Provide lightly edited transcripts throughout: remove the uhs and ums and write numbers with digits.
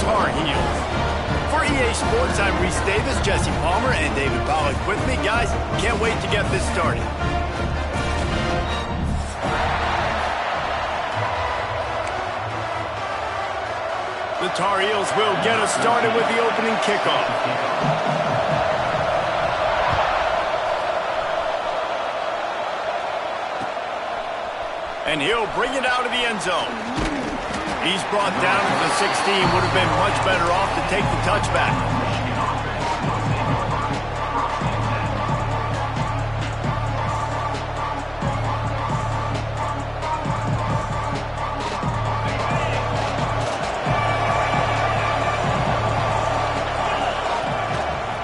Tar Heels. For EA Sports, I'm Reese Davis, Jesse Palmer, and David Pollack with me. Guys, can't wait to get this started. The Tar Heels will get us started with the opening kickoff. And he'll bring it out of the end zone. He's brought down to the 16. Would have been much better off to take the touchback.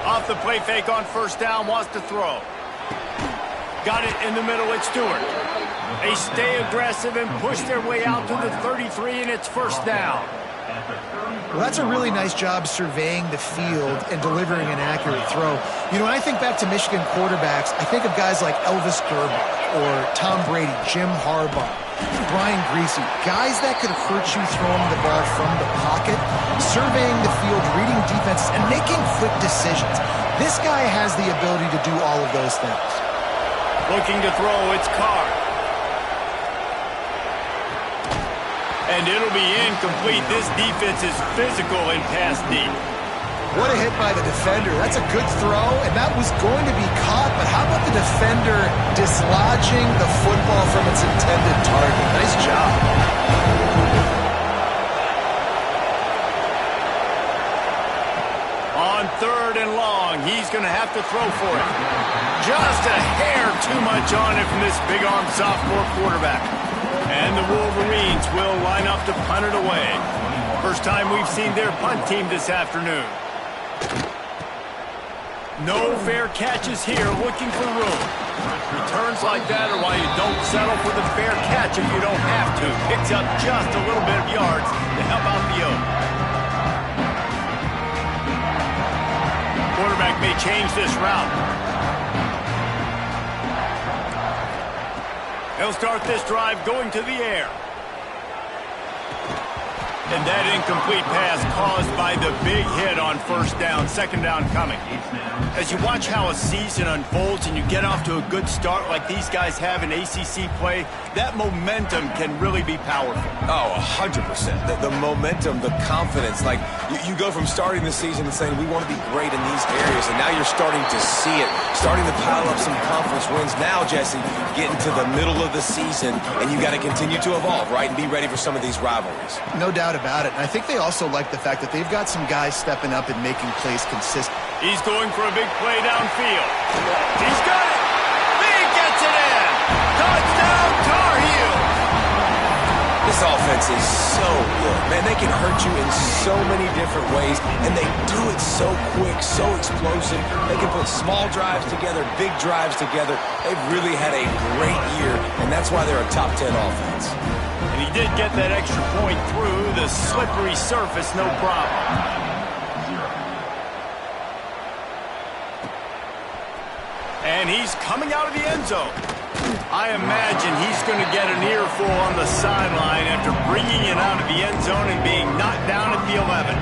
Off the play fake on first down, wants to throw. Got it in the middle, it's Stewart. They stay aggressive and push their way out to the 33, and it's first down. Well, that's a really nice job surveying the field and delivering an accurate throw. You know, when I think back to Michigan quarterbacks, I think of guys like Elvis Grbac or Tom Brady, Jim Harbaugh, Brian Griese, guys that could hurt you throwing the ball from the pocket, surveying the field, reading defenses, and making quick decisions. This guy has the ability to do all of those things. Looking to throw, it's Carr. And it'll be incomplete. This defense is physical and pass deep. What a hit by the defender. That's a good throw, and that was going to be caught, but how about the defender dislodging the football from its intended target? Nice job. On 3rd and long, he's going to have to throw for it. Just a hair too much on it from this big-armed sophomore quarterback. And the Wolverines will line up to punt it away. First time we've seen their punt team this afternoon. No fair catches here, looking for room. Returns like that are why you don't settle for the fair catch if you don't have to. Picks up just a little bit of yards to help out the Oak. Quarterback may change this route. He'll start this drive going to the air. And that incomplete pass caused by the big hit on first down, second down coming. As you watch how a season unfolds and you get off to a good start like these guys have in ACC play, that momentum can really be powerful. Oh, 100%. The momentum, the confidence. Like, you go from starting the season and saying, we want to be great in these areas, and now you're starting to see it, starting to pile up some conference wins. Now, Jesse, getting to the middle of the season, and you got to continue to evolve, right, and be ready for some of these rivalries. No doubt about it. And I think they also like the fact that they've got some guys stepping up and making plays consistent. He's going for a big play downfield. He's got it. He gets it in. Touchdown, Tar Heels. This offense is so good. Man, they can hurt you in so many different ways, and they do it so quick, so explosive. They can put small drives together, big drives together. They've really had a great year, and that's why they're a top 10 offense. And he did get that extra point through the slippery surface, no problem. And he's coming out of the end zone. I imagine he's going to get an earful on the sideline after bringing it out of the end zone and being knocked down at the 11.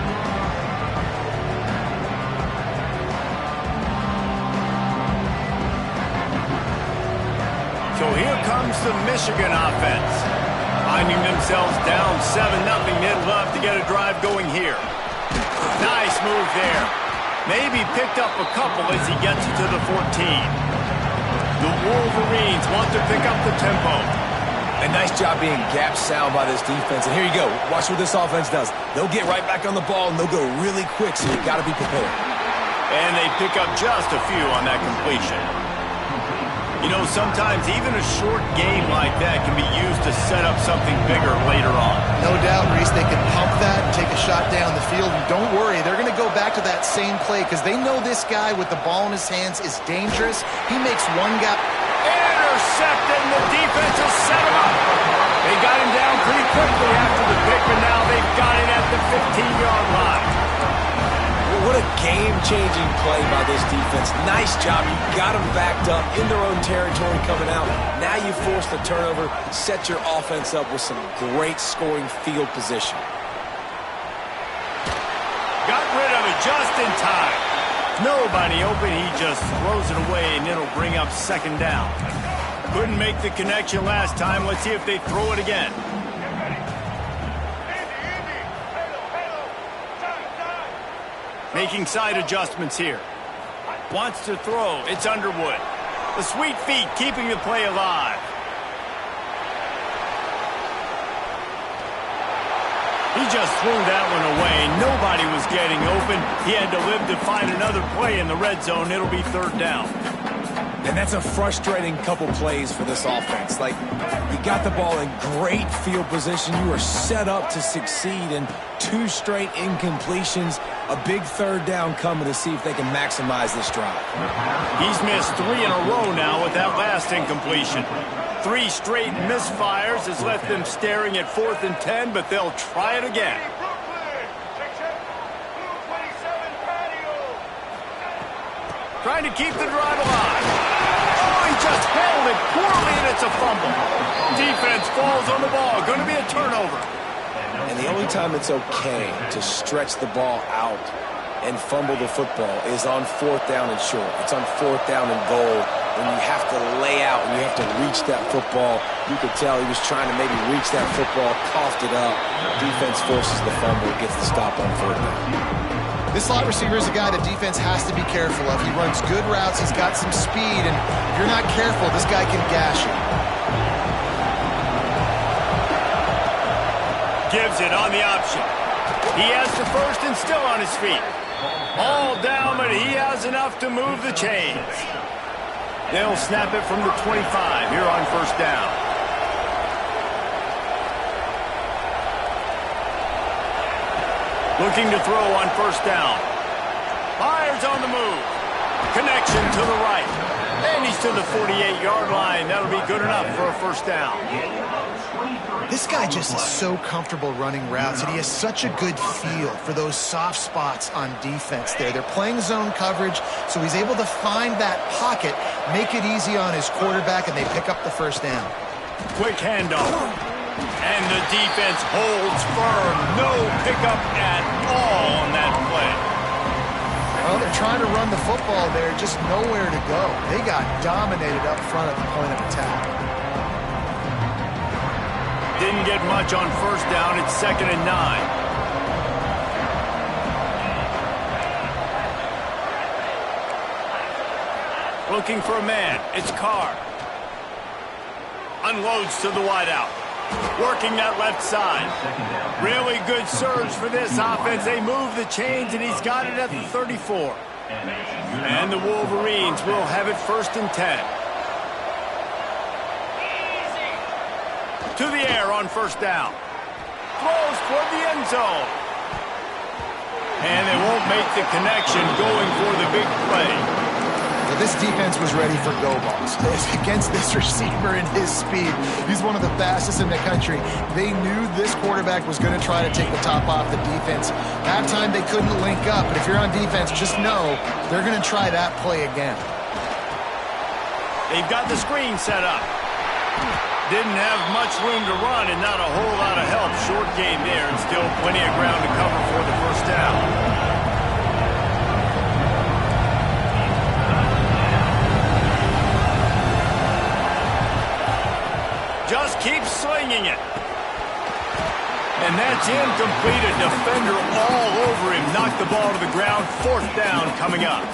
So here comes the Michigan offense. Finding themselves down 7-0, they'd love to get a drive going here. Nice move there. Maybe picked up a couple as he gets it to the 14. The Wolverines want to pick up the tempo. A nice job being gap sound by this defense. And here you go. Watch what this offense does. They'll get right back on the ball, and they'll go really quick, so you've got to be prepared. And they pick up just a few on that completion. You know, sometimes even a short game like that can be used to set up something bigger later on. No doubt, Reese, they can pump that and take a shot down the field. And don't worry, they're going to go back to that same play because they know this guy with the ball in his hands is dangerous. He makes one gap. Intercepted, and the defense has set him up. They got him down pretty quickly after the pick, but now they've got it at the 15-yard line. What a game-changing play by this defense. Nice job. You got them backed up in their own territory coming out. Now you force the turnover, set your offense up with some great scoring field position. Got rid of it just in time. Nobody open. He just throws it away, and it'll bring up second down. Couldn't make the connection last time. Let's see if they throw it again. Making side adjustments here. Wants to throw. It's Underwood. The sweet feet keeping the play alive. He just threw that one away. Nobody was getting open. He had to live to find another play in the red zone. It'll be third down. And that's a frustrating couple plays for this offense. Like, you got the ball in great field position. You are set up to succeed, and 2 straight incompletions. A big third down coming to see if they can maximize this drive. He's missed 3 in a row now with that last incompletion. 3 straight misfires has left them staring at 4th and 10, but they'll try it again. Trying to keep the drive alive. Oh, he just held it poorly, and it's a fumble. Defense falls on the ball. Going to be a turnover. And the only time it's okay to stretch the ball out and fumble the football is on 4th down and short. It's on 4th down and goal when you have to lay out and you have to reach that football. You could tell he was trying to maybe reach that football, coughed it up. Defense forces the fumble, gets the stop on 4th down. This slot receiver is a guy the defense has to be careful of. He runs good routes. He's got some speed, and if you're not careful, this guy can gash you. Gives it on the option. He has the first and still on his feet. All down, but he has enough to move the chains. They'll snap it from the 25 here on first down. Looking to throw on first down. Fires on the move. Connection to the right. And he's to the 48-yard line. That'll be good enough for a first down. This guy just is so comfortable running routes, and he has such a good feel for those soft spots on defense there. They're playing zone coverage, so he's able to find that pocket, make it easy on his quarterback, and they pick up the first down. Quick handoff. And the defense holds firm. No pickup at all on that play. Well, they're trying to run the football there, just nowhere to go. They got dominated up front at the point of attack. Didn't get much on first down. It's 2nd and 9. Looking for a man. It's Carr. Unloads to the wideout. Working that left side. Really good surge for this offense. They move the chains, and he's got it at the 34. And the Wolverines will have it 1st and 10. To the air on first down. Throws toward the end zone. And they won't make the connection going for the big play. Well, this defense was ready for go balls. Against this receiver and his speed, he's one of the fastest in the country. They knew this quarterback was going to try to take the top off the defense. That time they couldn't link up, but if you're on defense, just know they're going to try that play again. They've got the screen set up. Didn't have much room to run and not a whole lot of help. Short game there and still plenty of ground to cover for the first down. Just keep slinging it. And that's incomplete. A defender all over him. Knocked the ball to the ground. 4th down coming up.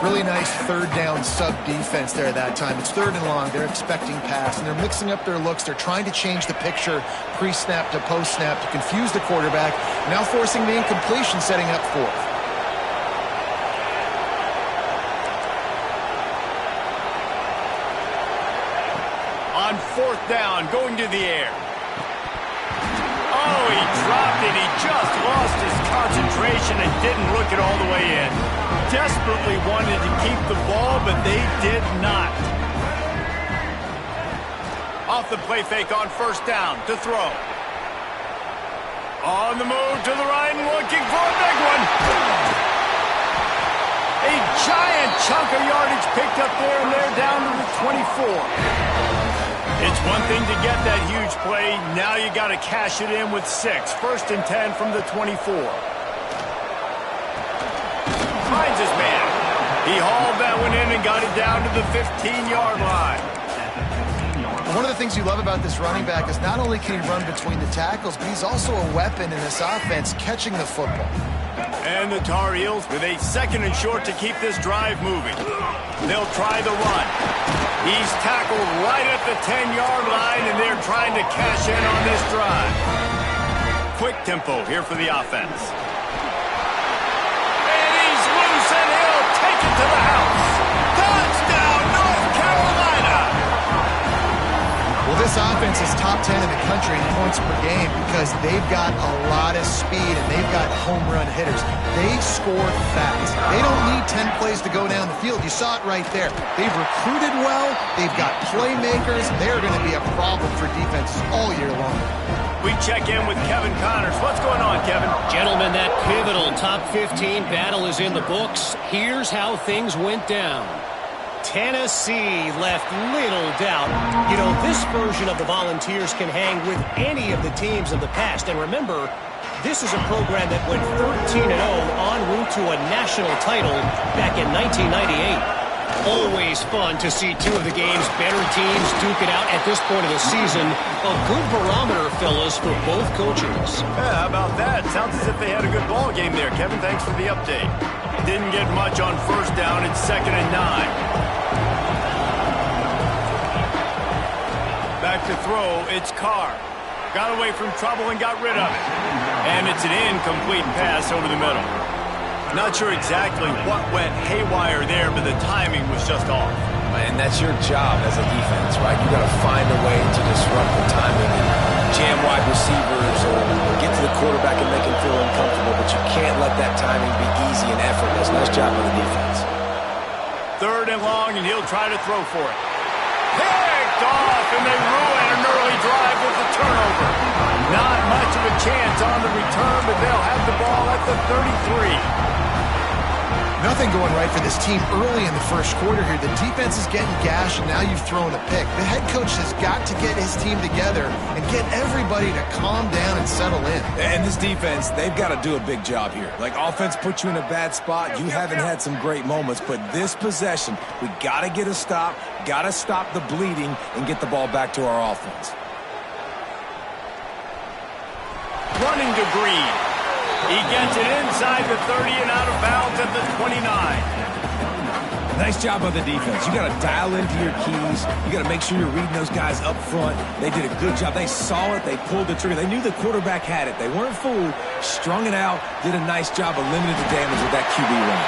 Really nice 3rd down sub-defense there that time. It's 3rd and long. They're expecting pass, and they're mixing up their looks. They're trying to change the picture pre-snap to post-snap to confuse the quarterback, now forcing the incompletion, setting up 4th. On 4th down, going to the air. Oh, he dropped it. He just lost his concentration and didn't look it all the way in. Desperately wanted to keep the ball, but they did not. Off the play fake on first down to throw. On the move to the right and looking for a big one. A giant chunk of yardage picked up there, and they're down to the 24. It's one thing to get that huge play. Now you got to cash it in with 6. 1st and 10 from the 24. finds his man. He hauled that one in and got it down to the 15-yard line. One of the things you love about this running back is not only can he run between the tackles, but he's also a weapon in this offense catching the football. And the Tar Heels with a 2nd and short to keep this drive moving. They'll try the run. He's tackled right at the 10-yard line, and they're trying to cash in on this drive. Quick tempo here for the offense. And he's loose, and he'll take it to the house. Touchdown, North Carolina! Well, this offense is top 10 in the country in points per game because they've got a lot of speed and they've got home run hitters. They score fast. They don't need 10 plays to go down the field. You saw it right there. They've recruited well. They've got playmakers. They're going to be a problem for defenses all year long. We check in with Kevin Connors. What's going on, Kevin? Gentlemen, that pivotal top 15 battle is in the books. Here's how things went down. Tennessee left little doubt. You know, this version of the Volunteers can hang with any of the teams of the past. And remember, this is a program that went 13-0 en route to a national title back in 1998. Always fun to see two of the game's better teams duke it out at this point of the season. A good barometer, fellas, for both coaches. Yeah, how about that? Sounds as if they had a good ball game there, Kevin. Thanks for the update. Didn't get much on 1st down. It's 2nd and 9. Back to throw, it's Carr. Got away from trouble and got rid of it. And it's an incomplete pass over the middle. Not sure exactly what went haywire there, but the timing was just off. And that's your job as a defense, right? You got to find a way to disrupt the timing and jam wide receivers or get to the quarterback and make him feel uncomfortable, but you can't let that timing be easy and effortless. Nice job on the defense. 3rd and long, and he'll try to throw for it. Picked off, and they ruin an early drive with the turnover. Not much of a chance on the return, but they'll have the ball at the 33. Nothing going right for this team early in the 1st quarter here. The defense is getting gashed, and now you've thrown a pick. The head coach has got to get his team together and get everybody to calm down and settle in. And this defense, they've got to do a big job here. Like, offense put you in a bad spot. You haven't had some great moments, but this possession, we got to get a stop, got to stop the bleeding, and get the ball back to our offense. Running to Green. He gets it inside the 30 and out of bounds at the 29. Nice job on the defense. You got to dial into your keys. You got to make sure you're reading those guys up front. They did a good job. They saw it. They pulled the trigger. They knew the quarterback had it. They weren't fooled. Strung it out. Did a nice job of limiting the damage with that QB run.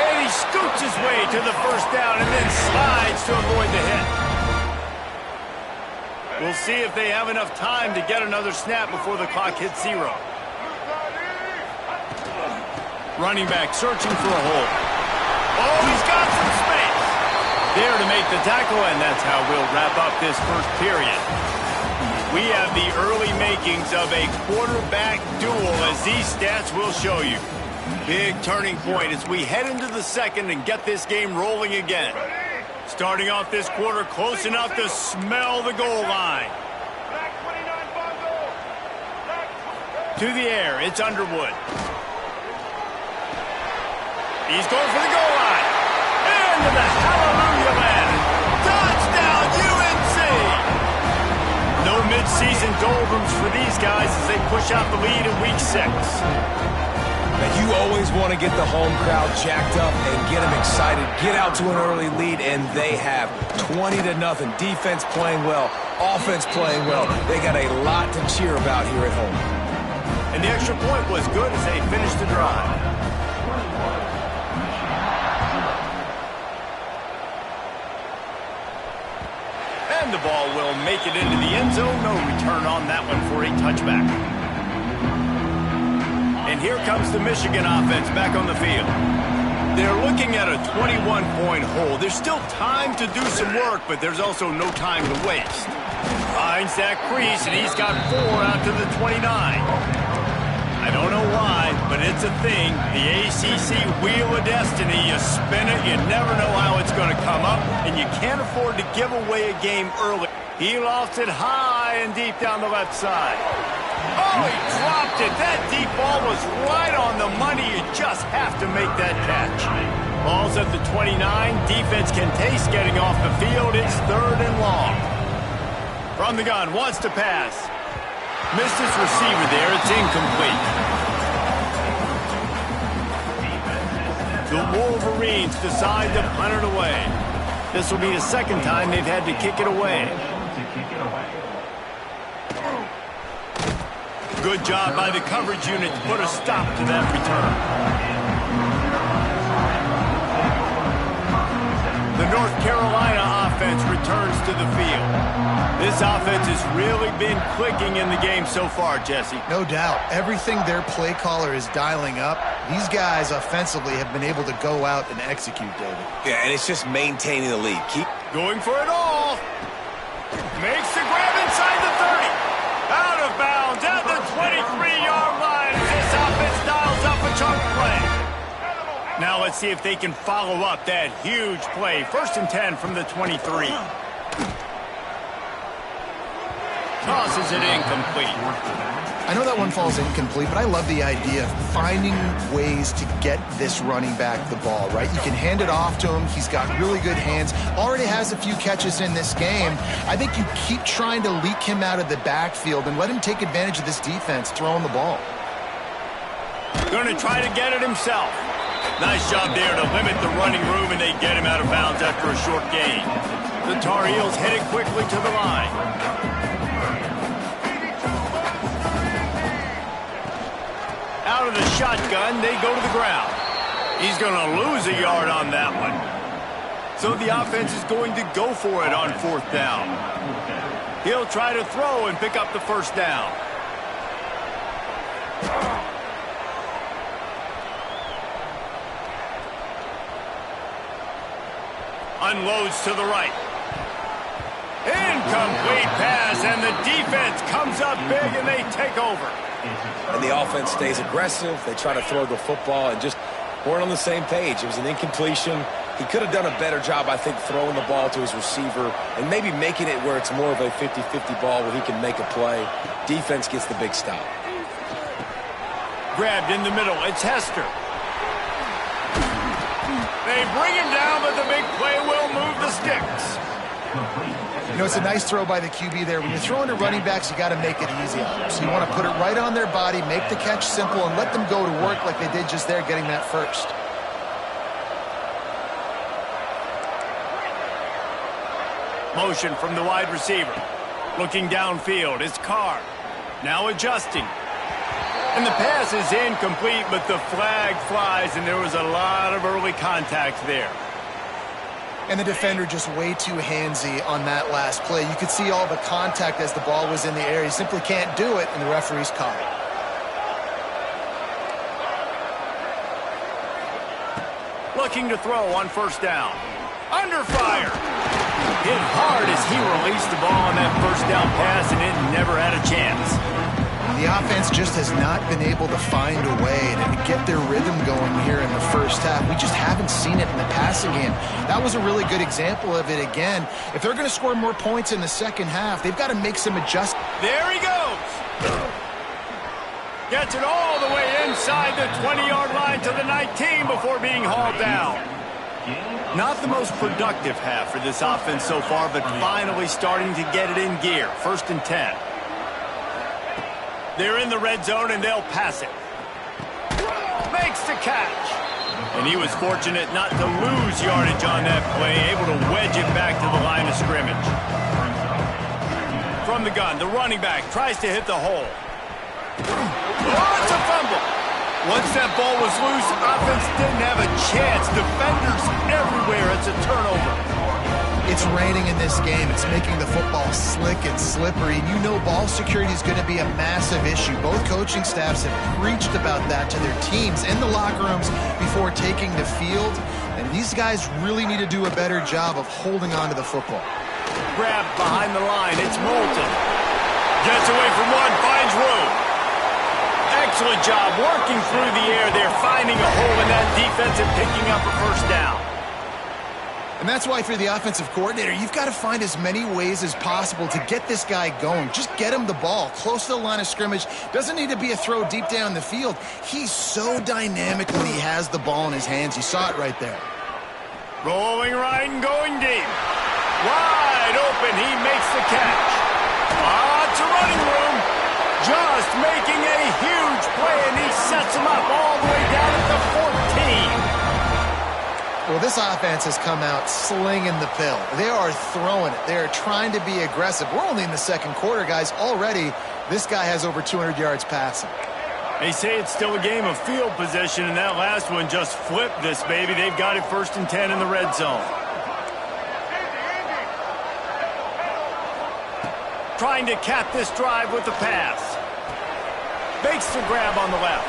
And he scoots his way to the 1st down and then slides to avoid the hit. We'll see if they have enough time to get another snap before the clock hits 0. Running back searching for a hole. Oh, he's got some space. There to make the tackle, and that's how we'll wrap up this 1st period. We have the early makings of a quarterback duel, as these stats will show you. Big turning point as we head into the 2nd and get this game rolling again. Starting off this quarter close enough to smell the goal line. To the air, it's Underwood. He's going for the goal line. Into the hallelujah land. Touchdown, UNC! No midseason doldrums for these guys as they push out the lead in week 6. Now, you always want to get the home crowd jacked up and get them excited. Get out to an early lead, and they have 20-0. Defense playing well, offense playing well. They got a lot to cheer about here at home. And the extra point was good as they finished the drive. And the ball will make it into the end zone. No return on that one for a touchback. And here comes the Michigan offense back on the field. They're looking at a 21-point hole. There's still time to do some work, but there's also no time to waste. Finds that crease, and he's got 4 out to the 29. I don't know why, but it's a thing. The ACC Wheel of Destiny. You spin it, you never know how it's going to come up, and you can't afford to give away a game early. He lost it high and deep down the left side. Oh, he dropped missed it. That deep ball was right on the money. You just have to make that catch. Ball's at the 29. Defense can taste getting off the field. It's 3rd and long. From the gun, wants to pass. Missed his receiver there. It's incomplete. The Wolverines decide to punt it away. This will be the 2nd time they've had to kick it away. Good job by the coverage unit to put a stop to that return. The North Carolina offense returns to the field. This offense has really been clicking in the game so far, Jesse. No doubt. Everything their play caller is dialing up, these guys offensively have been able to go out and execute, David. Yeah, and it's just maintaining the lead. Keep going for it all. Makes the grab inside the 30. Out of bounds at the 23-yard line. This offense dials up a chunk play. Now let's see if they can follow up that huge play. 1st and 10 from the 23. Tosses it incomplete. I know that one falls incomplete, but I love the idea of finding ways to get this running back the ball, right? You can hand it off to him. He's got really good hands. Already has a few catches in this game. I think you keep trying to leak him out of the backfield and let him take advantage of this defense throwing the ball. Going to try to get it himself. Nice job there to limit the running room, and they get him out of bounds after a short gain. The Tar Heels headed quickly to the line. Out of the shotgun, they go to the ground. He's going to lose a yard on that one. So the offense is going to go for it on 4th down. He'll try to throw and pick up the 1st down. Unloads to the right. Incomplete pass, and the defense comes up big, and they take over. And the offense stays aggressive. They try to throw the football and just weren't on the same page. It was an incompletion. He could have done a better job, I think, throwing the ball to his receiver and maybe making it where it's more of a 50-50 ball where he can make a play. Defense gets the big stop. Grabbed in the middle. It's Hester. They bring him down, but the big play will move the sticks. You know, it's a nice throw by the QB there. When you're throwing to running backs, you got to make it easy on them. So you want to put it right on their body, make the catch simple, and let them go to work like they did just there, getting that first. Motion from the wide receiver. Looking downfield, it's Carr. Now adjusting. And the pass is incomplete, but the flag flies, and there was a lot of early contact there. And the defender just way too handsy on that last play. You could see all the contact as the ball was in the air. He simply can't do it, and the referee's caught it. Looking to throw on 1st down. Under fire. Hit hard as he released the ball on that 1st down pass, and it never had a chance. The offense just has not been able to find a way to get their rhythm going here in the 1st half. We just haven't seen it in the passing game. That was a really good example of it again. If they're going to score more points in the 2nd half, they've got to make some adjustments. There he goes. Gets it all the way inside the 20-yard line to the 19 before being hauled down. Not the most productive half for this offense so far, but finally starting to get it in gear. 1st and 10. They're in the red zone, and they'll pass it. Makes the catch. And he was fortunate not to lose yardage on that play, able to wedge it back to the line of scrimmage. From the gun, the running back tries to hit the hole. Oh, it's a fumble. Once that ball was loose, offense didn't have a chance. Defenders everywhere. It's a turnover. It's raining in this game. It's making the football slick and slippery. And you know ball security is going to be a massive issue. Both coaching staffs have preached about that to their teams in the locker rooms before taking the field. And these guys really need to do a better job of holding on to the football. Grabbed behind the line. It's Moulton. Gets away from one, finds room. Excellent job working through the air there, finding a hole in that defense and picking up a 1st down. And that's why, for the offensive coordinator, you've got to find as many ways as possible to get this guy going. Just get him the ball close to the line of scrimmage. Doesn't need to be a throw deep down the field. He's so dynamic when he has the ball in his hands. You saw it right there. Rolling right and going deep. Wide open. He makes the catch. Lots of running room. Just making a huge play, and he sets him up all the way down at the 14. Well, this offense has come out slinging the pill. They are throwing it. They are trying to be aggressive. We're only in the second quarter, guys. Already, this guy has over 200 yards passing. They say it's still a game of field position, and that last one just flipped this baby. They've got it 1st and 10 in the red zone. Trying to cap this drive with the pass. Makes the grab on the left.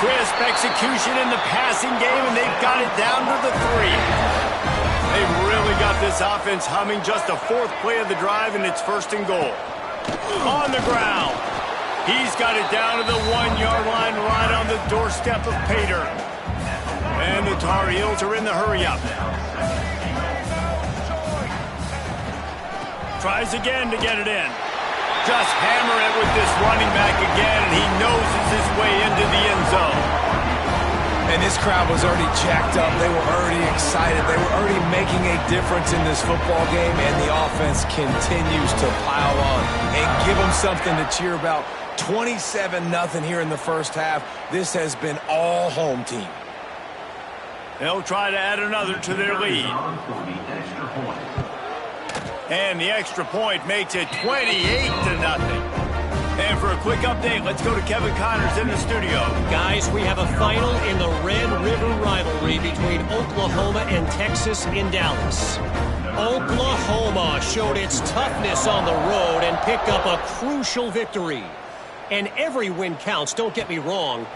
Crisp execution in the passing game, and they've got it down to the 3. They've really got this offense humming. Just a 4th play of the drive, and it's 1st and goal. On the ground. He's got it down to the 1-yard line, right on the doorstep of Pater. And the Tar Heels are in the hurry-up. Tries again to get it in. Just hammer it with this running back again, and he noses his way into the end zone. And this crowd was already jacked up. They were already excited. They were already making a difference in this football game, and the offense continues to pile on and give them something to cheer about. 27-0 here in the first half. This has been all home team. They'll try to add another to their lead. And the extra point makes it 28-0. And for a quick update, let's go to Kevin Connors in the studio. Guys, we have a final in the Red River rivalry between Oklahoma and Texas in Dallas. Oklahoma showed its toughness on the road and picked up a crucial victory. And every win counts, don't get me wrong,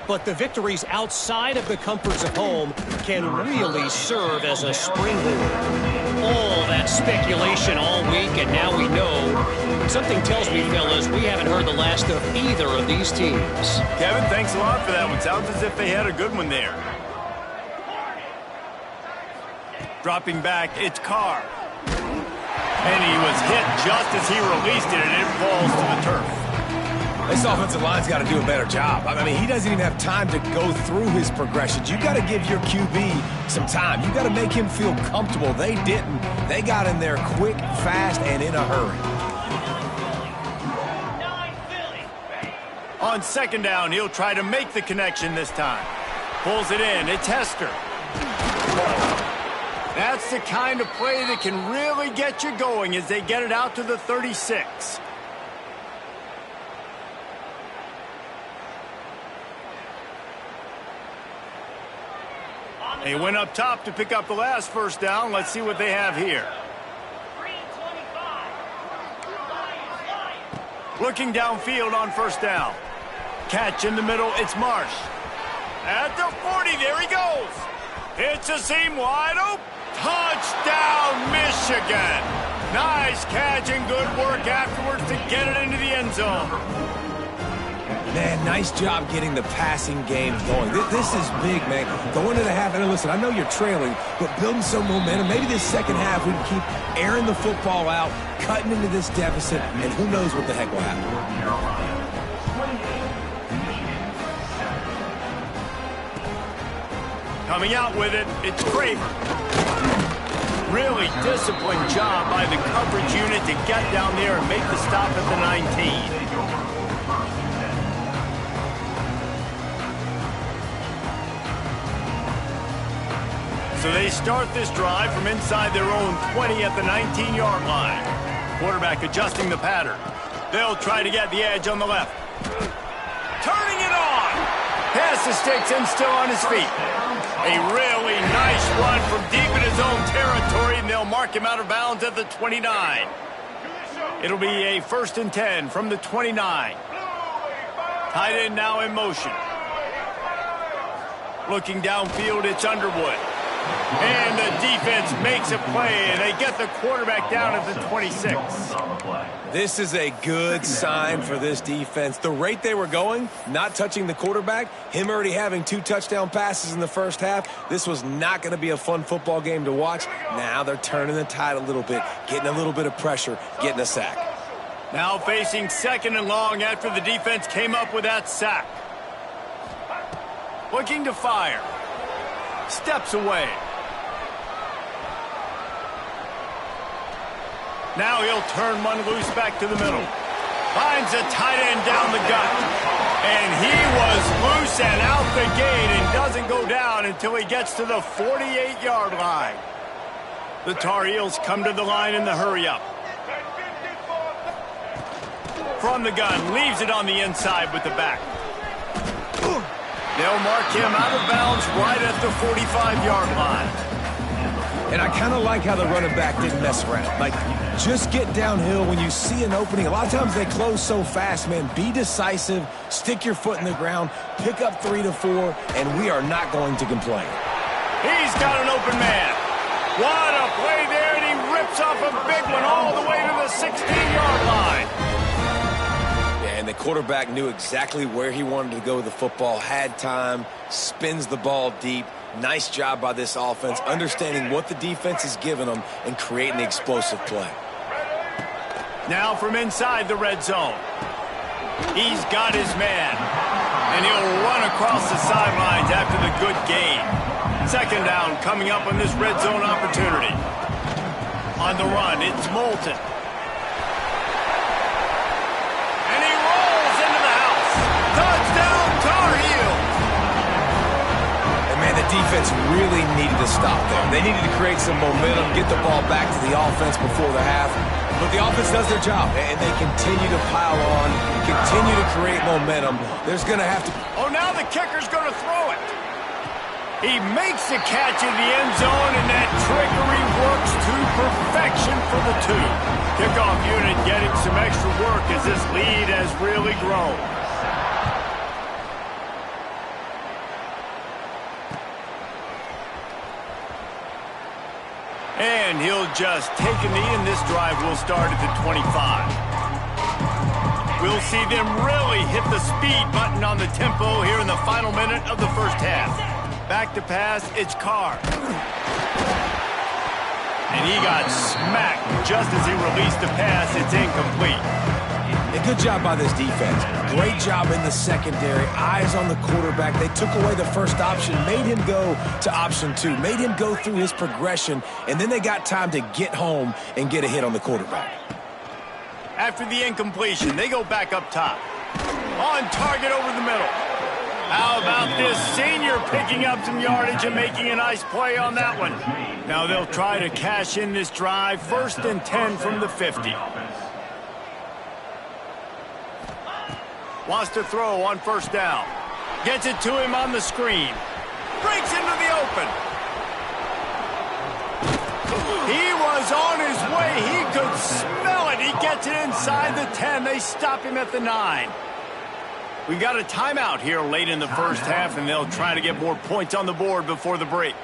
but the victories outside of the comforts of home can really serve as a springboard. All that speculation all week, and now we know. Something tells me, fellas, we haven't heard the last of either of these teams. Kevin, thanks a lot for that one. Sounds as if they had a good one there. Dropping back, it's Carr. And he was hit just as he released it, and it falls to the turf. This offensive line's got to do a better job. I mean, he doesn't even have time to go through his progressions. You got to give your QB some time. You got to make him feel comfortable. They didn't. They got in there quick, fast, and in a hurry. On 2nd down, he'll try to make the connection this time. Pulls it in. It's Hester. That's the kind of play that can really get you going as they get it out to the 36. They went up top to pick up the last 1st down. Let's see what they have here. Looking downfield on 1st down. Catch in the middle, it's Marsh. At the 40, there he goes. Hits a seam wide open. Touchdown, Michigan. Nice catch and good work afterwards to get it into the end zone. Man, nice job getting the passing game going. This is big, man. Going to the half, and listen, I know you're trailing, but building some momentum. Maybe this second half we can keep airing the football out, cutting into this deficit, and who knows what the heck will happen. Coming out with it, it's Craver. Really disciplined job by the coverage unit to get down there and make the stop at the 19. So they start this drive from inside their own 20 at the 19-yard line. Quarterback adjusting the pattern. They'll try to get the edge on the left. Turning it on. Pass the sticks and still on his feet. A really nice run from deep in his own territory, and they'll mark him out of bounds at the 29. It'll be a 1st and 10 from the 29. Tight end now in motion. Looking downfield, it's Underwood. And the defense makes a play, and they get the quarterback down at the 26. This is a good sign for this defense. The rate they were going, not touching the quarterback, him already having 2 touchdown passes in the first half, this was not going to be a fun football game to watch. Now they're turning the tide a little bit, getting a little bit of pressure, getting a sack. Now facing 2nd and long after the defense came up with that sack. Looking to fire. Steps away. Now he'll turn one loose back to the middle. Finds a tight end down the gut. And he was loose and out the gate and doesn't go down until he gets to the 48-yard line. The Tar Heels come to the line in the hurry-up. From the gun, leaves it on the inside with the back. They'll mark him out of bounds right at the 45-yard line. And I kind of like how the running back didn't mess around. Like, just get downhill when you see an opening. A lot of times they close so fast, man. Be decisive, stick your foot in the ground, pick up 3 to 4, and we are not going to complain. He's got an open man. What a play there, and he rips off a big one all the way to the 16-yard line. And the quarterback knew exactly where he wanted to go with the football, had time, spins the ball deep. Nice job by this offense, understanding what the defense is giving them and creating the explosive play. Now from inside the red zone. He's got his man. And he'll run across the sidelines after the good gain. 2nd down coming up on this red zone opportunity. On the run, it's Moulton. Touchdown, Tar Heels! And man, the defense really needed to stop there. They needed to create some momentum, get the ball back to the offense before the half. But the offense does their job, and they continue to pile on, continue to create momentum. There's going to have to... Oh, now the kicker's going to throw it. He makes the catch in the end zone, and that trickery works to perfection for the 2. Kickoff unit getting some extra work as this lead has really grown. And he'll just take a knee, and this drive will start at the 25. We'll see them really hit the speed button on the tempo here in the final minute of the first half. Back to pass, it's Carr. And he got smacked just as he released the pass. It's incomplete. A good job by this defense. Great job in the secondary. Eyes on the quarterback. They took away the first option, made him go to option 2, made him go through his progression, and then they got time to get home and get a hit on the quarterback. After the incompletion, they go back up top. On target over the middle. How about this senior picking up some yardage and making a nice play on that one? Now they'll try to cash in this drive. 1st and 10 from the 50. Wants to throw on 1st down. Gets it to him on the screen. Breaks into the open. He was on his way. He could smell it. He gets it inside the 10. They stop him at the 9. We got a timeout here late in the first half, and they'll try to get more points on the board before the break.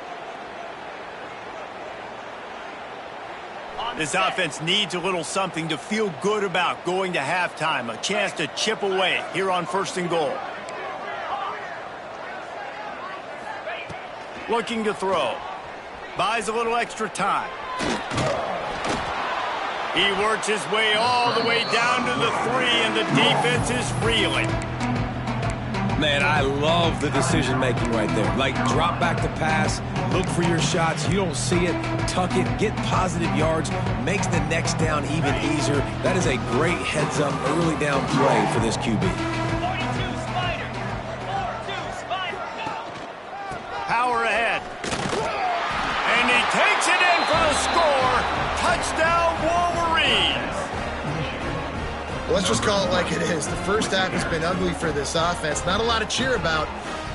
This offense needs a little something to feel good about going to halftime. A chance to chip away here on 1st and goal. Looking to throw. Buys a little extra time. He works his way all the way down to the 3, and the defense is reeling. Man, I love the decision-making right there. Like, drop back the pass, look for your shots. You don't see it, tuck it, get positive yards, makes the next down even easier. That is a great heads-up, early down play for this QB. Power ahead. And he takes it in for the score. Touchdown, Wolverines. Let's just call it like it is. The first half has been ugly for this offense. Not a lot to cheer about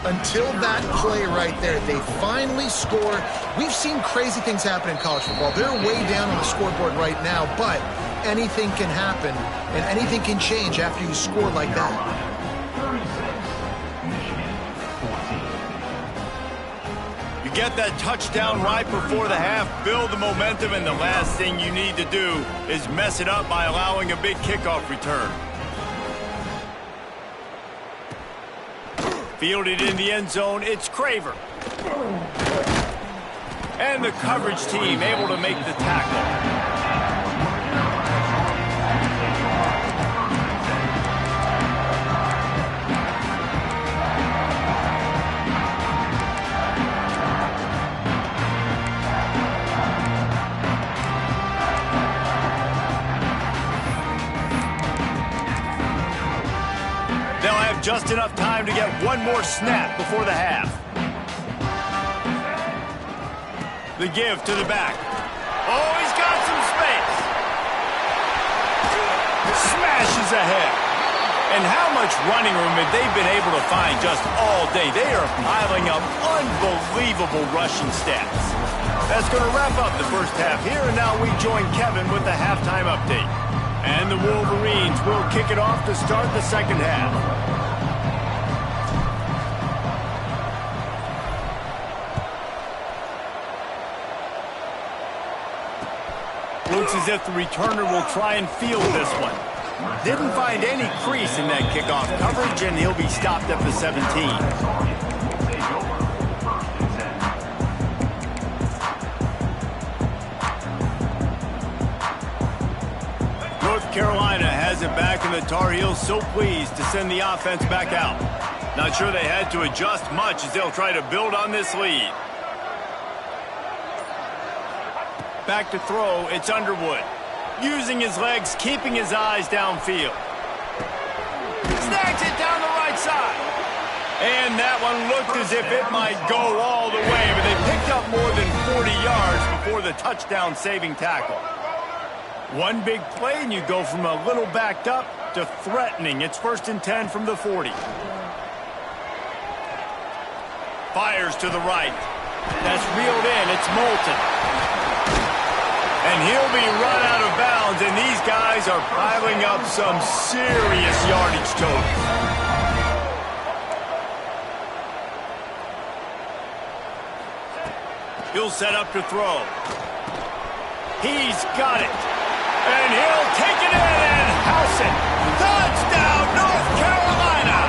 until that play right there. They finally score. We've seen crazy things happen in college football. They're way down on the scoreboard right now, but anything can happen, and anything can change after you score like that. You get that touchdown right before the half, build the momentum, and the last thing you need to do is mess it up by allowing a big kickoff return. Fielded in the end zone, it's Craver. And the coverage team able to make the tackle. Just enough time to get one more snap before the half. The give to the back. Oh, he's got some space. Smashes ahead. And how much running room have they been able to find just all day? They are piling up unbelievable rushing stats. That's going to wrap up the first half here, and now we join Kevin with the halftime update. And the Wolverines will kick it off to start the second half. Looks as if the returner will try and field this one. Didn't find any crease in that kickoff coverage, and he'll be stopped at the 17. North Carolina has it back, and the Tar Heels so pleased to send the offense back out. Not sure they had to adjust much as they'll try to build on this lead. Back to throw, it's Underwood. Using his legs, keeping his eyes downfield. Snags it down the right side. And that one looked as if it might go all the way, but they picked up more than 40 yards before the touchdown-saving tackle. One big play, and you go from a little backed up to threatening. It's 1st and 10 from the 40. Fires to the right. That's reeled in. It's Moulton. And he'll be run out of bounds, and these guys are piling up some serious yardage totals. He'll set up to throw. He's got it. And he'll take it in and house it. Touchdown, North Carolina!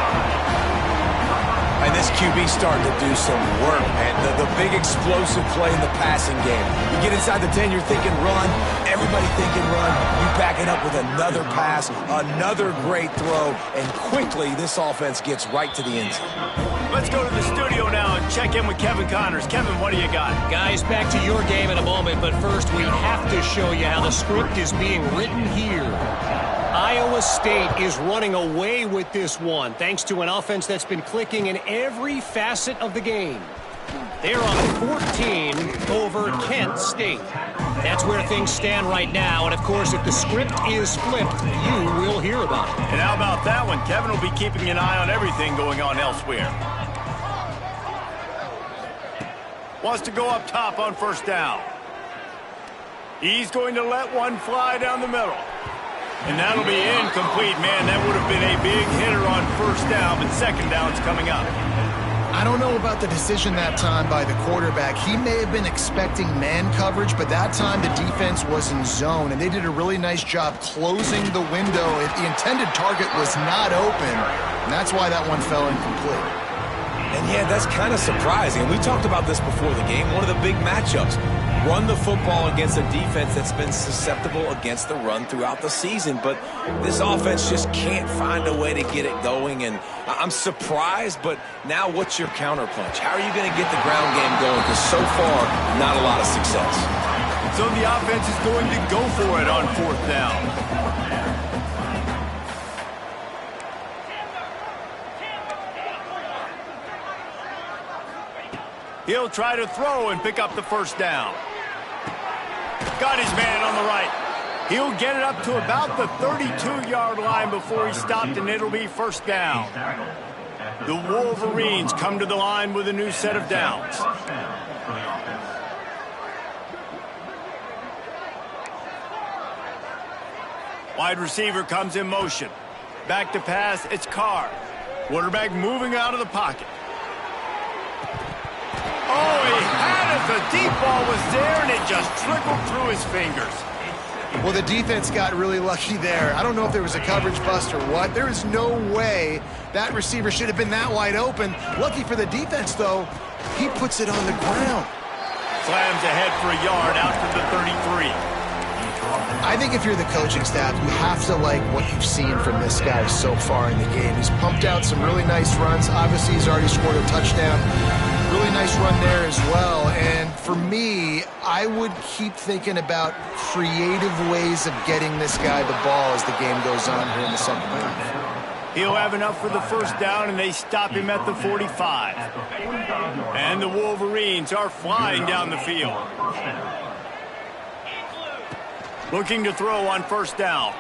And this QB starting to do some work, man. The big explosive play in the passing game. You get inside the 10, you're thinking run. Everybody thinking run. You back it up with another pass, another great throw, and quickly this offense gets right to the end zone. Let's go to the studio now and check in with Kevin Connors. Kevin, what do you got? Guys, back to your game in a moment, but first we have to show you how the script is being written here. Iowa State is running away with this one, thanks to an offense that's been clicking in every facet of the game. They're on 14 over Kent State. That's where things stand right now, and of course, if the script is flipped, you will hear about it. And how about that one? Kevin will be keeping an eye on everything going on elsewhere. Wants to go up top on 1st down. He's going to let one fly down the middle. And that'll be incomplete, man. That would have been a big hitter on 1st down, but 2nd down's coming up. I don't know about the decision that time by the quarterback. He may have been expecting man coverage, but that time the defense was in zone, and they did a really nice job closing the window. The intended target was not open, and that's why that one fell incomplete. And yeah, that's kind of surprising. We talked about this before the game. One of the big matchups. Run the football against a defense that's been susceptible against the run throughout the season. But this offense just can't find a way to get it going. And I'm surprised, but now what's your counterpunch? How are you going to get the ground game going? Because so far, not a lot of success. So the offense is going to go for it on 4th down. He'll try to throw and pick up the 1st down. Got his man on the right. He'll get it up to about the 32-yard line before he's stopped, and it'll be 1st down. The Wolverines come to the line with a new set of downs. Wide receiver comes in motion. Back to pass, it's Carr. Quarterback moving out of the pocket. Oh, he if the deep ball was there and it just trickled through his fingers. Well, the defense got really lucky there. I don't know if there was a coverage bust or what. There is no way that receiver should have been that wide open. Lucky for the defense, though, he puts it on the ground. Slams ahead for a yard out to the 33. I think if you're the coaching staff, you have to like what you've seen from this guy so far in the game. He's pumped out some really nice runs. Obviously, he's already scored a touchdown. Really nice run there as well. And for me, I would keep thinking about creative ways of getting this guy the ball as the game goes on here in the second half. He'll have enough for the first down, and they stop him at the 45. And the Wolverines are flying down the field. Looking to throw on first down.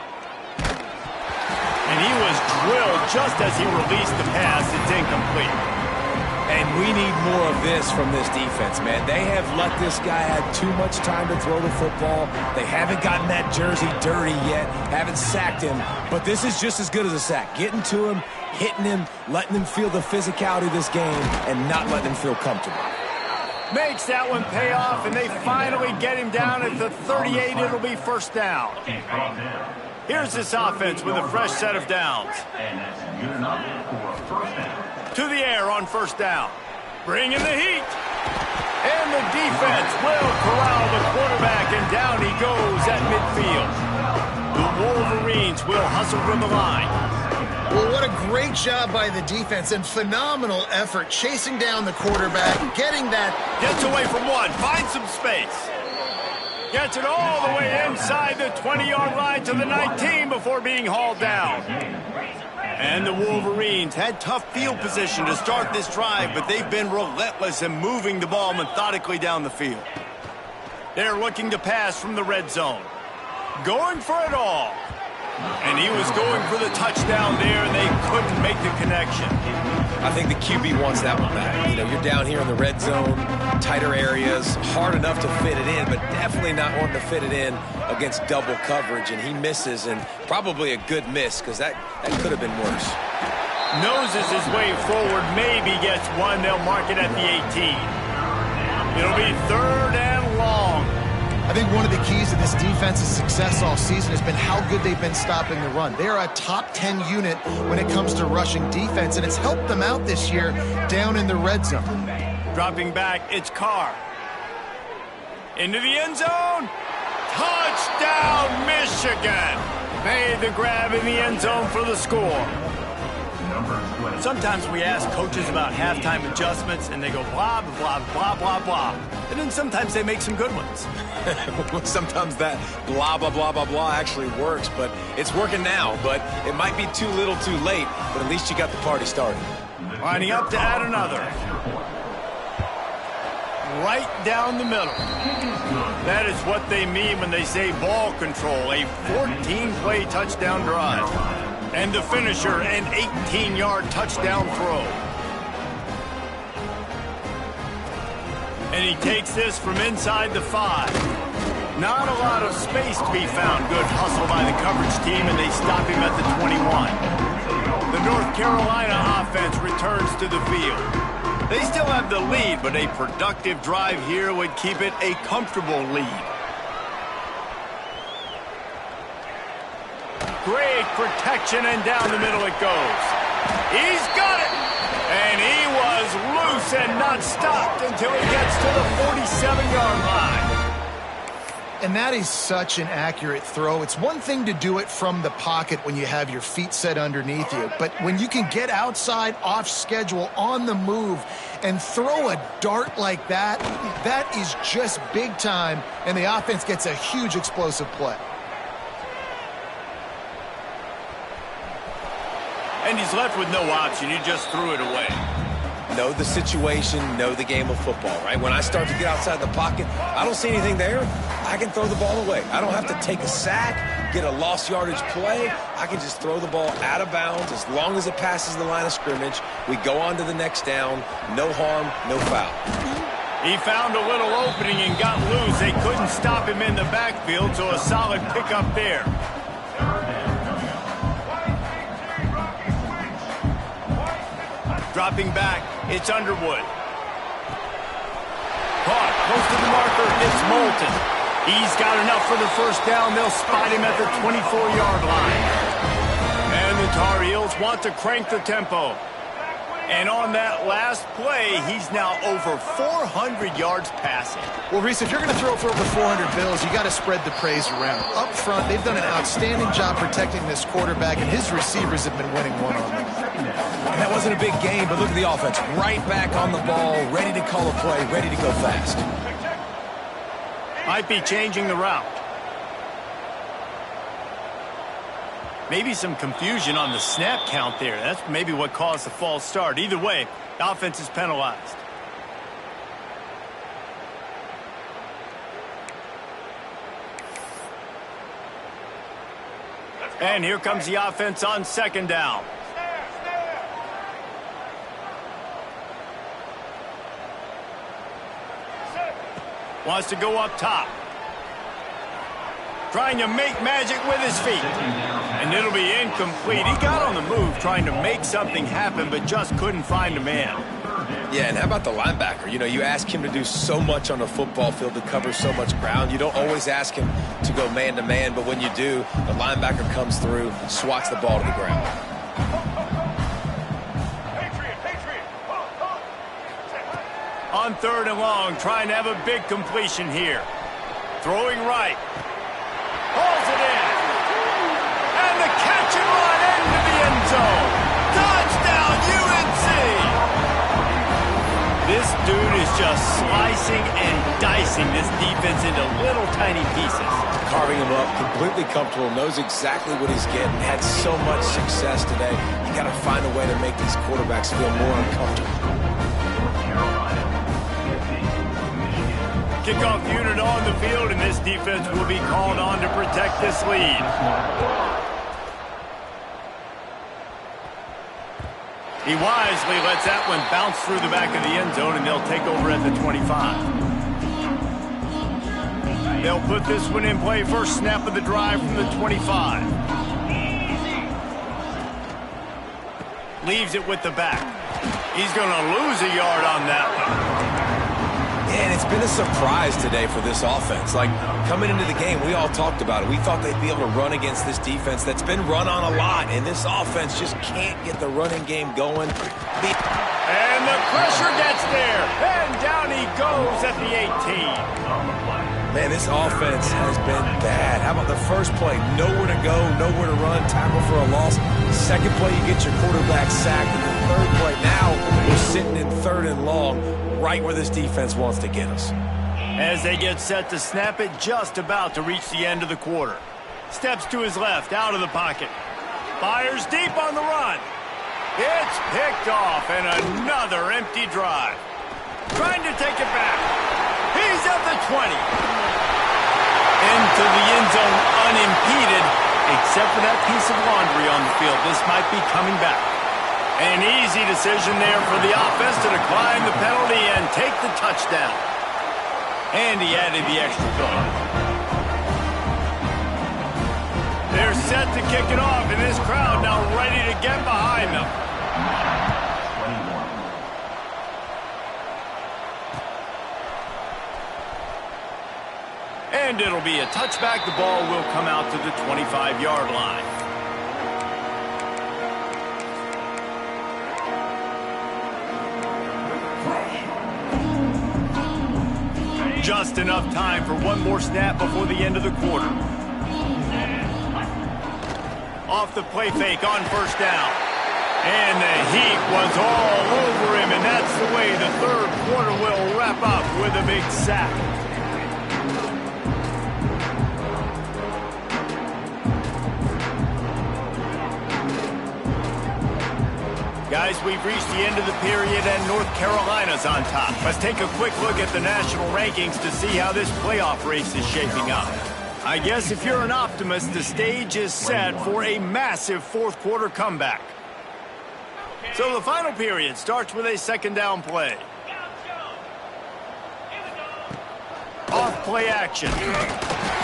And he was drilled just as he released the pass. It's incomplete. And we need more of this from this defense, man. They have let this guy have too much time to throw the football. They haven't gotten that jersey dirty yet, haven't sacked him. But this is just as good as a sack. Getting to him, hitting him, letting him feel the physicality of this game, and not letting him feel comfortable. Makes that one pay off, and they finally get him down at the 38. It'll be first down. Here's this offense with a fresh set of downs. To the air on first down. Bringing the heat. And the defense will corral the quarterback, and down he goes at midfield. The Wolverines will hustle from the line. Well, what a great job by the defense and phenomenal effort chasing down the quarterback, getting that. Gets away from one, finds some space. Gets it all the way inside the 20-yard line to the 19 before being hauled down. And the Wolverines had tough field position to start this drive, but they've been relentless in moving the ball methodically down the field. They're looking to pass from the red zone. Going for it all. And he was going for the touchdown there, and they couldn't make the connection. I think the QB wants that one back. You know, you're down here in the red zone, tighter areas, hard enough to fit it in, but definitely not wanting to fit it in against double coverage, and he misses, and probably a good miss, because that could have been worse. Noses his way forward, maybe gets one. They'll mark it at the 18. It'll be third and long. I think one of the keys to this defense's success all season has been how good they've been stopping the run. They are a top 10 unit when it comes to rushing defense, and it's helped them out this year down in the red zone. Dropping back, it's Carr. Into the end zone. Touchdown, Michigan. Made the grab in the end zone for the score. Sometimes we ask coaches about halftime adjustments, and they go blah, blah, blah, blah, blah. And then sometimes they make some good ones. Sometimes that blah, blah, blah, blah, blah actually works, but it's working now. But it might be too little too late, but at least you got the party started. Lining up to add another. Right down the middle. That is what they mean when they say ball control, a 14-play touchdown drive. And the finisher, an 18-yard touchdown throw. And he takes this from inside the 5. Not a lot of space to be found. Good hustle by the coverage team, and they stop him at the 21. The North Carolina offense returns to the field. They still have the lead, but a productive drive here would keep it a comfortable lead. Great protection, and down the middle it goes. He's got it! And he was loose and not stopped until he gets to the 47-yard line. And that is such an accurate throw. It's one thing to do it from the pocket when you have your feet set underneath you, but when you can get outside, off schedule, on the move, and throw a dart like that, that is just big time, and the offense gets a huge explosive play. And he's left with no option. He just threw it away. Know the situation, know the game of football, right? When I start to get outside the pocket, I don't see anything there, I can throw the ball away. I don't have to take a sack, get a lost yardage play. I can just throw the ball out of bounds as long as it passes the line of scrimmage. We go on to the next down. No harm, no foul. He found a little opening and got loose. They couldn't stop him in the backfield, so a solid pickup there. Dropping back, it's Underwood. Caught posted the marker. It's Moulton. He's got enough for the first down. They'll spot him at the 24-yard line. And the Tar Heels want to crank the tempo. And on that last play, he's now over 400 yards passing. Well, Reese, if you're going to throw for over 400 bills, you got to spread the praise around. Up front, they've done an outstanding job protecting this quarterback, and his receivers have been winning one-on-one. And that wasn't a big game, but look at the offense. Right back on the ball, ready to call a play, ready to go fast. Might be changing the route. Maybe some confusion on the snap count there. That's maybe what caused the false start. Either way, the offense is penalized. And here comes the offense on second down. Wants to go up top. Trying to make magic with his feet. And it'll be incomplete. He got on the move trying to make something happen, but just couldn't find a man. Yeah, and how about the linebacker? You know, you ask him to do so much on the football field, to cover so much ground. You don't always ask him to go man-to-man, but when you do, the linebacker comes through, swats the ball to the ground. On third and long, trying to have a big completion here. Throwing right. Pulls it in. And the catch and run into the end zone. Touchdown, UNC! This dude is just slicing and dicing this defense into little tiny pieces. Carving him up, completely comfortable, knows exactly what he's getting. Had so much success today. You got to find a way to make these quarterbacks feel more uncomfortable. Kickoff unit on the field, and this defense will be called on to protect this lead. He wisely lets that one bounce through the back of the end zone, and they'll take over at the 25. They'll put this one in play. First snap of the drive from the 25. Leaves it with the back. He's going to lose a yard on that one. And it's been a surprise today for this offense. Like, coming into the game, we all talked about it. We thought they'd be able to run against this defense that's been run on a lot, and this offense just can't get the running game going. And the pressure gets there, and down he goes at the 18. Man, this offense has been bad. How about the first play? Nowhere to go, nowhere to run, tackle for a loss. Second play, you get your quarterback sacked. And the third play, now we're sitting in third and long, right where this defense wants to get us. As they get set to snap it, just about to reach the end of the quarter. Steps to his left, out of the pocket. Fires deep on the run. It's picked off, and another empty drive. Trying to take it back. He's at the 20. Into the end zone unimpeded, except for that piece of laundry on the field. This might be coming back. An easy decision there for the offense to decline the penalty and take the touchdown. And he added the extra point. They're set to kick it off, and this crowd now ready to get behind them. And it'll be a touchback. The ball will come out to the 25-yard line. Just enough time for one more snap before the end of the quarter. Off the play fake on first down. And the heat was all over him, and that's the way the third quarter will wrap up with a big sack. Guys, we've reached the end of the period, and North Carolina's on top. Let's take a quick look at the national rankings to see how this playoff race is shaping up. I guess if you're an optimist, the stage is set for a massive fourth quarter comeback. So the final period starts with a second down play. Off play action.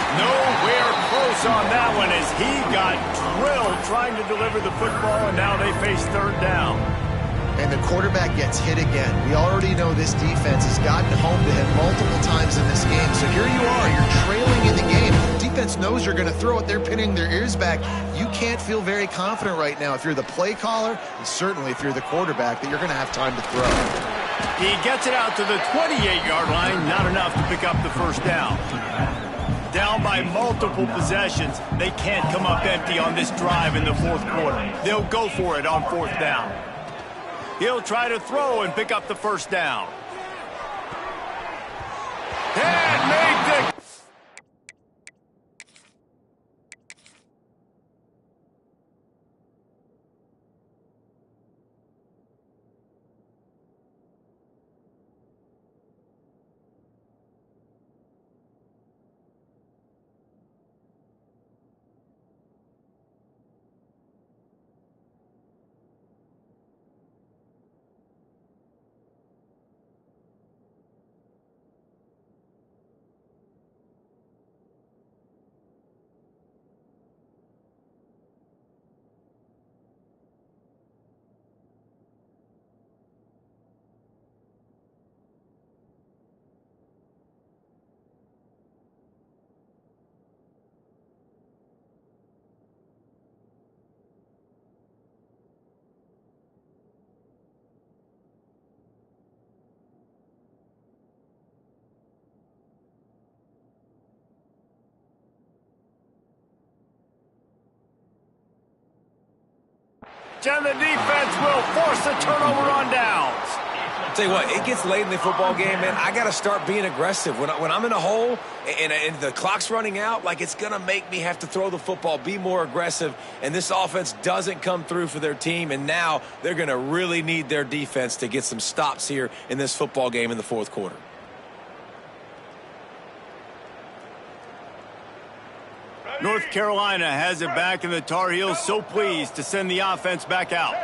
Nowhere close on that one as he got drilled trying to deliver the football, and now they face third down. And and the quarterback gets hit again. We already know this defense has gotten home to him multiple times in this game. So here you are, you're trailing in the game. Defense knows you're going to throw it. They're pinning their ears back. You can't feel very confident right now if you're the play caller, and certainly if you're the quarterback, that you're going to have time to throw. He gets it out to the 28-yard line, not enough to pick up the first down. Down by multiple possessions, they can't come up empty on this drive in the fourth quarter. They'll go for it on fourth down. He'll try to throw and pick up the first down. And make the... And the defense will force a turnover on downs. I'll tell you what, it gets late in the football game, man. I got to start being aggressive. When I'm in a hole and the clock's running out, like, it's going to make me have to throw the football, be more aggressive, and this offense doesn't come through for their team, and now they're going to really need their defense to get some stops here in this football game in the fourth quarter. North Carolina has it back, and the Tar Heels so pleased to send the offense back out.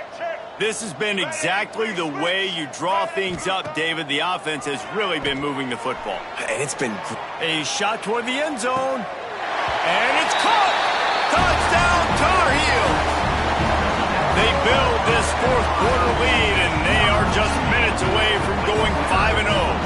This has been exactly the way you draw things up, David. The offense has really been moving the football. And it's been a shot toward the end zone. And it's caught! Touchdown, Tar Heels! They build this fourth quarter lead, and they are just minutes away from going 5-0.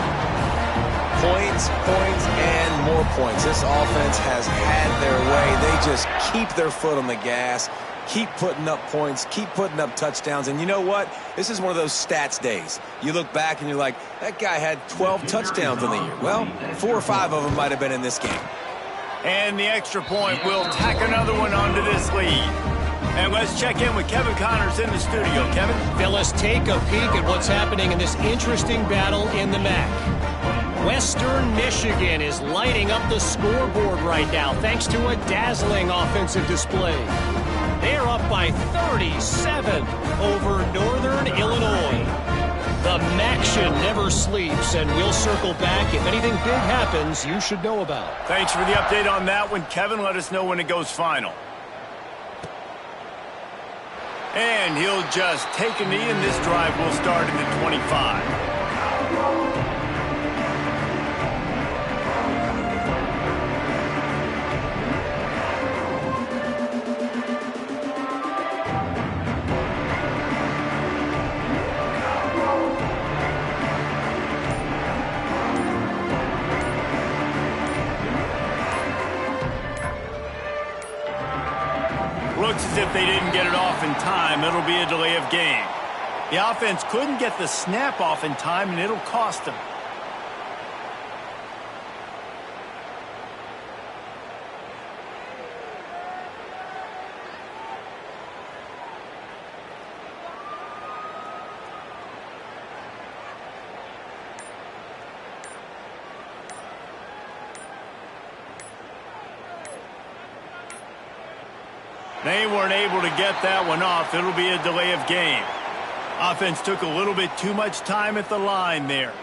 Points, and more points. This offense has had their way. They just keep their foot on the gas, keep putting up points, keep putting up touchdowns. And you know what? This is one of those stats days. You look back and you're like, that guy had 12 touchdowns in the year. Well, 4 or 5 of them might have been in this game. And the extra point will tack another one onto this lead. And let's check in with Kevin Connors in the studio. Kevin? Phyllis, take a peek at what's happening in this interesting battle in the MAC. Western Michigan is lighting up the scoreboard right now thanks to a dazzling offensive display. They're up by 37 over Northern Illinois. The MACtion never sleeps, and we'll circle back. If anything big happens, you should know about. Thanks for the update on that one, Kevin. Let us know when it goes final. And he'll just take a knee, and this drive will start at the 25. Looks as if they didn't get it off in time. It'll be a delay of game. The offense couldn't get the snap off in time, and it'll cost them. They weren't able to get that one off. It'll be a delay of game. Offense took a little bit too much time at the line there.